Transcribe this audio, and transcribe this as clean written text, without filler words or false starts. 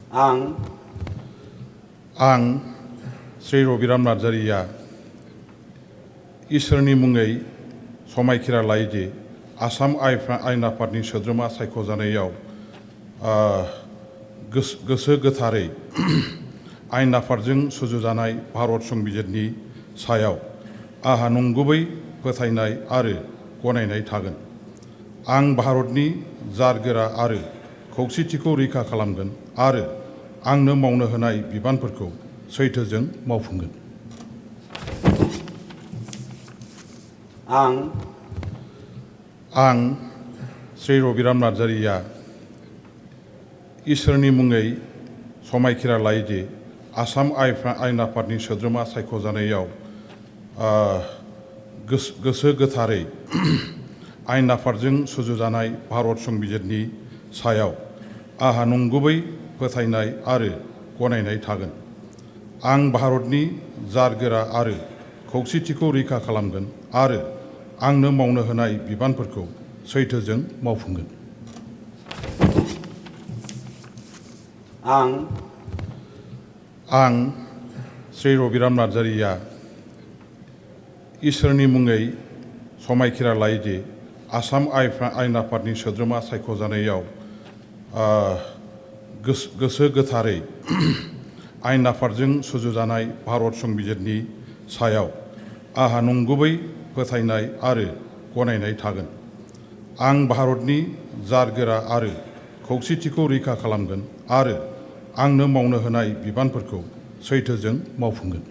आं श्री रबिराम नार्जारिया इसोरनि मुङै समायखिरा लायो जे आसाम आयेन आफादनि सोद्रोमा सायख'जानायाव गोसो गोथारै आयेन आफादजों सुजुजानाय भारत संबिजिरनि सायाव आंहा नंगुबै फोथायनाय आरो गनायनाय थागोन। आं भारतनि जारगोरा आरो खौसेथिखौ रैखा खालामगोन आरो आंनो मावनो होनाय बिबानफोरखौ सैथोजों मावफुंगोन। आं श्री रबिराम नार्जारिया इसोरनि मुङै समायखिरा लायो जे आसाम आयेन आफादनि सोद्रोमा सायख'जानायाव गोसो गोथारै आयेन आफादजों सुजुजानाय भारत संबिजिरनि सायाव आंहा नंगुबै फोथायनाय आरो गनायनाय थागोन। आं भारतनि जारगोरा आरो खौसेथिखौ रैखा खालामगोन आरो आंनो मावनो होनाय बिबानफोरखौ सैथोजों मावफुंगोन। आं श्री रबिराम नार्जारिया इसोरनि मुङै समायखिरा लायो जे आसाम आयेन आफादनि सोद्रोमा सायख'जानायाव गोसो गोथारै आयेन आफादजों सुजुजानाय भारत संबिजिरनि सायाव आंहा नंगुबै फोथायनाय आरो गनायनाय थागोन। आं भारतनि जारगोरा आरो खौसेथिखौ रैखा खालामगोन आरो आंनो मावनो होनाय बिबानफोरखौ सैथोजों मावफुंगोन।